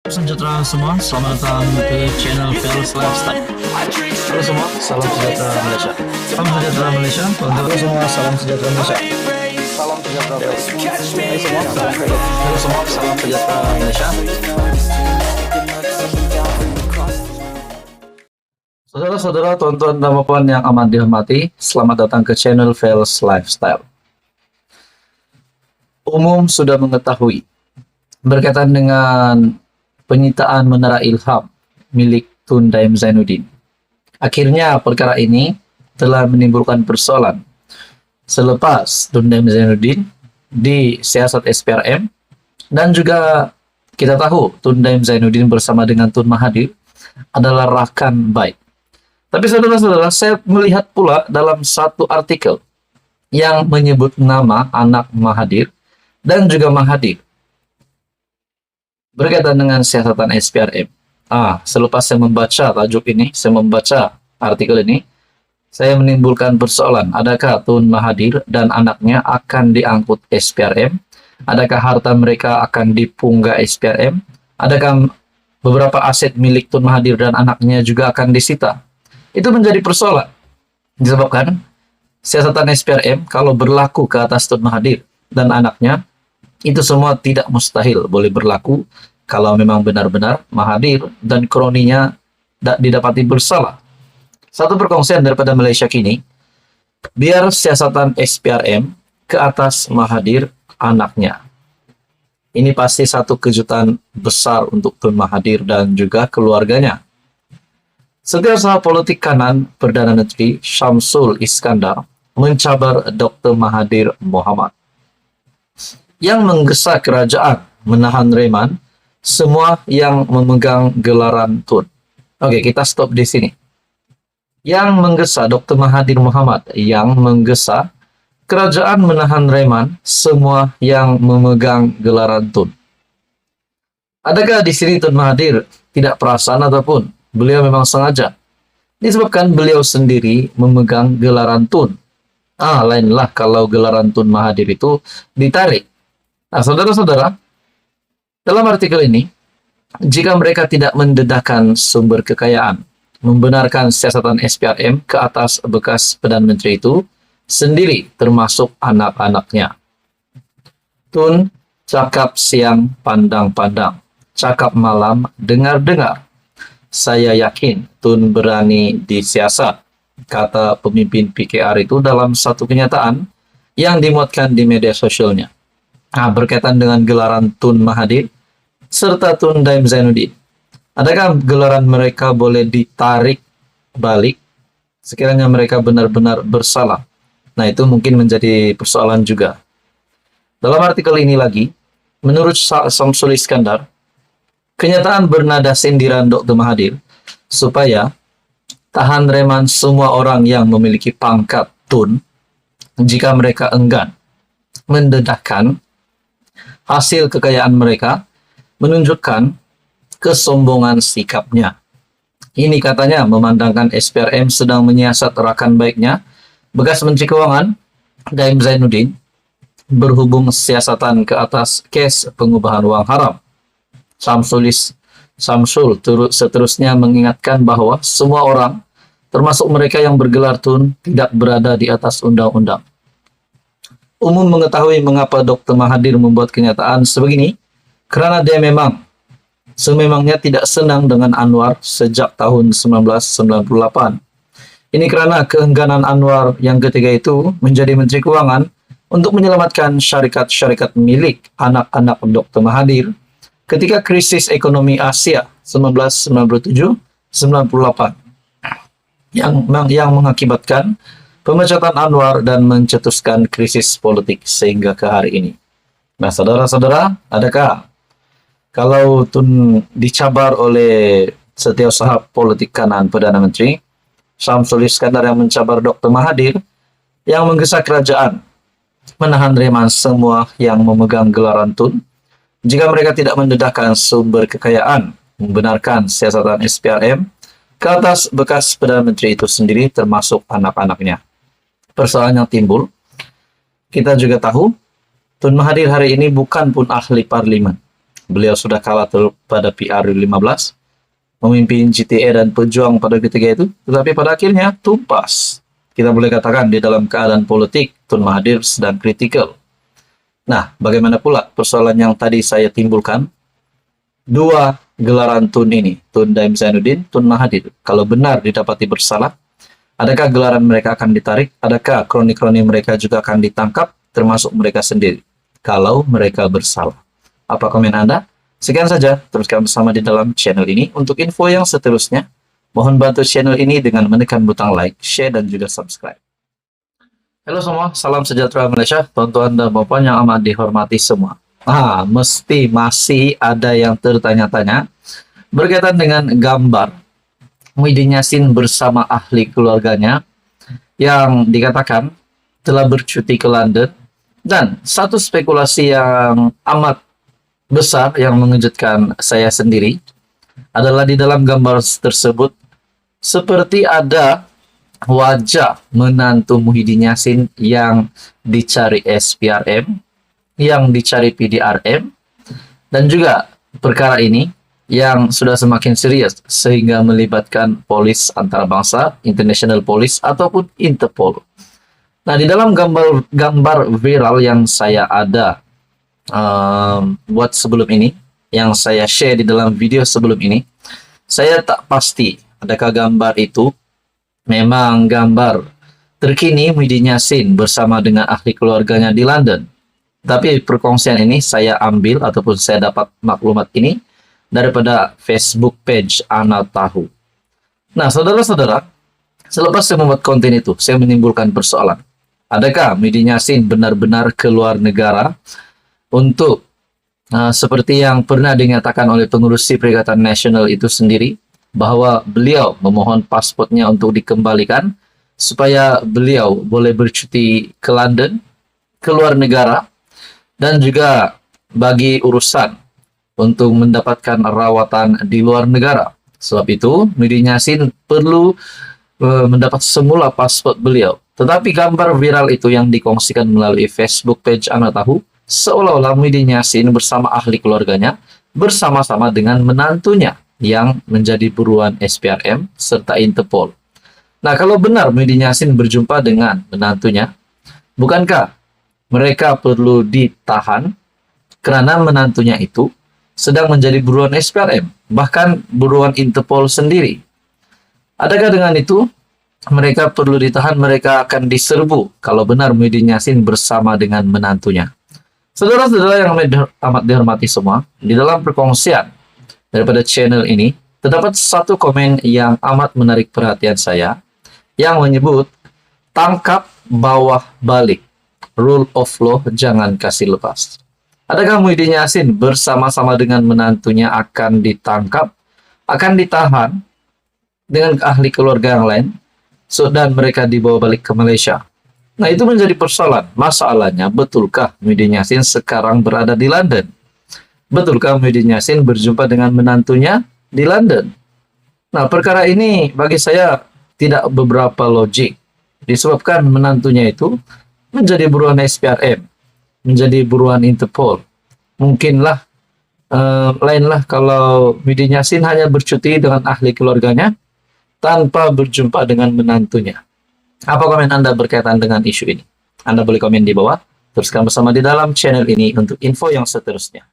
Sejahtera semua, selamat datang ke channel Fels Lifestyle. Halo semua, salam sejahtera Malaysia. Salam sejahtera Malaysia. Halo semua, salam sejahtera Malaysia. Salam sejahtera Malaysia. Halo semua, salam sejahtera Malaysia. Saudara-saudara, tuan-tuan dan puan yang amat dihormati, selamat datang ke channel Fels Lifestyle. Umum sudah mengetahui berkaitan dengan penyitaan Menara Ilham milik Tun Daim Zainuddin. Akhirnya perkara ini telah menimbulkan persoalan selepas Tun Daim Zainuddin disiasat SPRM, dan juga kita tahu Tun Daim Zainuddin bersama dengan Tun Mahathir adalah rakan baik. Tapi saudara-saudara, saya melihat pula dalam satu artikel yang menyebut nama anak Mahathir dan juga Mahathir berkaitan dengan siasatan SPRM. Selepas saya membaca tajuk ini, saya membaca artikel ini, saya menimbulkan persoalan. Adakah Tun Mahathir dan anaknya akan diangkut SPRM? Adakah harta mereka akan dipunggah SPRM? Adakah beberapa aset milik Tun Mahathir dan anaknya juga akan disita? Itu menjadi persoalan. Disebabkan siasatan SPRM kalau berlaku ke atas Tun Mahathir dan anaknya, itu semua tidak mustahil boleh berlaku kalau memang benar-benar Mahathir dan kroninya didapati bersalah. Satu perkongsian daripada Malaysia kini, biar siasatan SPRM ke atas Mahathir anaknya. Ini pasti satu kejutan besar untuk Tun Mahathir dan juga keluarganya. Setiausaha politik kanan Perdana Menteri Syamsul Iskandar mencabar Dr. Mahathir Mohamad yang menggesa kerajaan menahan reman semua yang memegang gelaran Tun. Oke, kita stop di sini. Yang menggesa Dr. Mahathir Mohamad yang menggesa kerajaan menahan reman semua yang memegang gelaran Tun. Adakah di sini Tun Mahathir tidak perasaan ataupun beliau memang sengaja? Disebabkan beliau sendiri memegang gelaran Tun. Lainlah kalau gelaran Tun Mahathir itu ditarik. Saudara-saudara, dalam artikel ini, jika mereka tidak mendedahkan sumber kekayaan, membenarkan siasatan SPRM ke atas bekas Perdana Menteri itu sendiri, termasuk anak-anaknya. Tun cakap siang pandang-pandang, cakap malam dengar-dengar. Saya yakin Tun berani disiasat, kata pemimpin PKR itu dalam satu kenyataan yang dimuatkan di media sosialnya. Berkaitan dengan gelaran Tun Mahathir serta Tun Daim Zainuddin, adakah gelaran mereka boleh ditarik balik sekiranya mereka benar-benar bersalah? Itu mungkin menjadi persoalan juga. Dalam artikel ini lagi, menurut Syamsul Iskandar, kenyataan bernada sindiran Dr. Mahathir supaya tahan reman semua orang yang memiliki pangkat Tun jika mereka enggan mendedahkan hasil kekayaan mereka, menunjukkan kesombongan sikapnya. Ini katanya memandangkan SPRM sedang menyiasat rakan baiknya, bekas Menteri Keuangan Daim Zainuddin, berhubung siasatan ke atas kes pengubahan wang haram. Syamsul seterusnya mengingatkan bahwa semua orang, termasuk mereka yang bergelar Tun, tidak berada di atas undang-undang. Umum mengetahui mengapa Dr. Mahathir membuat kenyataan sebegini, karena dia sememangnya tidak senang dengan Anwar sejak tahun 1998. Ini karena keengganan Anwar yang ketiga itu menjadi Menteri Keuangan untuk menyelamatkan syarikat-syarikat milik anak-anak Dr. Mahathir ketika krisis ekonomi Asia 1997-98 yang mengakibatkan pemecatan Anwar dan mencetuskan krisis politik sehingga ke hari ini. Saudara-saudara, adakah kalau Tun dicabar oleh setiausaha politik kanan Perdana Menteri Syamsul Iskandar yang mencabar Dr. Mahathir yang menggesa kerajaan menahan reman semua yang memegang gelaran Tun jika mereka tidak mendedahkan sumber kekayaan, membenarkan siasatan SPRM ke atas bekas Perdana Menteri itu sendiri, termasuk anak-anaknya. Persoalan yang timbul, kita juga tahu Tun Mahathir hari ini bukan pun ahli parlimen. Beliau sudah kalah pada PR15, memimpin GTA dan Pejuang pada ketika itu, tetapi pada akhirnya tumpas. Kita boleh katakan di dalam keadaan politik, Tun Mahathir sedang kritikal. Nah, bagaimana pula persoalan yang tadi saya timbulkan? Dua gelaran Tun ini, Tun Daim Zainuddin, Tun Mahathir, kalau benar didapati bersalah, adakah gelaran mereka akan ditarik? Adakah kroni-kroni mereka juga akan ditangkap, termasuk mereka sendiri, kalau mereka bersalah? Apa komen Anda? Sekian saja, teruskan bersama di dalam channel ini. Untuk info yang seterusnya, mohon bantu channel ini dengan menekan butang like, share, dan juga subscribe. Halo semua, salam sejahtera Malaysia, tuan-tuan dan puan yang amat dihormati semua. Mesti masih ada yang tertanya-tanya berkaitan dengan gambar Muhyiddin Yassin bersama ahli keluarganya yang dikatakan telah bercuti ke London, dan satu spekulasi yang amat besar yang mengejutkan saya sendiri adalah di dalam gambar tersebut seperti ada wajah menantu Muhyiddin Yassin yang dicari SPRM, yang dicari PDRM, dan juga perkara ini yang sudah semakin serius sehingga melibatkan polis antarabangsa, international police ataupun Interpol. Nah, di dalam gambar viral yang saya ada buat sebelum ini, yang saya share di dalam video sebelum ini, saya tak pasti adakah gambar itu memang gambar terkini Muhyiddin Yassin bersama dengan ahli keluarganya di London. Tapi perkongsian ini saya ambil ataupun saya dapat maklumat ini daripada Facebook page Ana Tahu. Nah, saudara-saudara, selepas saya membuat konten itu, saya menimbulkan persoalan. Adakah Muhyiddin Yassin benar-benar keluar negara untuk seperti yang pernah dinyatakan oleh pengurusi Perikatan Nasional itu sendiri, bahwa beliau memohon pasportnya untuk dikembalikan supaya beliau boleh bercuti ke London, ke luar negara, dan juga bagi urusan untuk mendapatkan rawatan di luar negara. Sebab itu, Muhyiddin Yassin perlu mendapat semula paspor beliau. Tetapi gambar viral itu yang dikongsikan melalui Facebook page Ana Tahu, seolah-olah Muhyiddin Yassin bersama ahli keluarganya, bersama-sama dengan menantunya yang menjadi buruan SPRM serta Interpol. Nah, kalau benar Muhyiddin Yassin berjumpa dengan menantunya, bukankah mereka perlu ditahan karena menantunya itu sedang menjadi buruan SPRM, bahkan buruan Interpol sendiri? Adakah dengan itu mereka perlu ditahan, mereka akan diserbu kalau benar Muhyiddin Yassin bersama dengan menantunya? Saudara-saudara yang amat dihormati semua, di dalam perkongsian daripada channel ini, terdapat satu komen yang amat menarik perhatian saya, yang menyebut, tangkap bawah balik, rule of law jangan kasih lepas. Adakah Muhyiddin Yassin bersama-sama dengan menantunya akan ditangkap, akan ditahan dengan ahli keluarga yang lain, dan mereka dibawa balik ke Malaysia? Nah, itu menjadi persoalan. Masalahnya, betulkah Muhyiddin Yassin sekarang berada di London? Betulkah Muhyiddin Yassin berjumpa dengan menantunya di London? Nah, perkara ini bagi saya tidak beberapa logik, disebabkan menantunya itu menjadi buruan SPRM, menjadi buruan Interpol. Mungkinlah lainlah kalau Muhyiddin Yassin hanya bercuti dengan ahli keluarganya tanpa berjumpa dengan menantunya. Apa komen Anda berkaitan dengan isu ini? Anda boleh komen di bawah. Teruskan bersama di dalam channel ini untuk info yang seterusnya.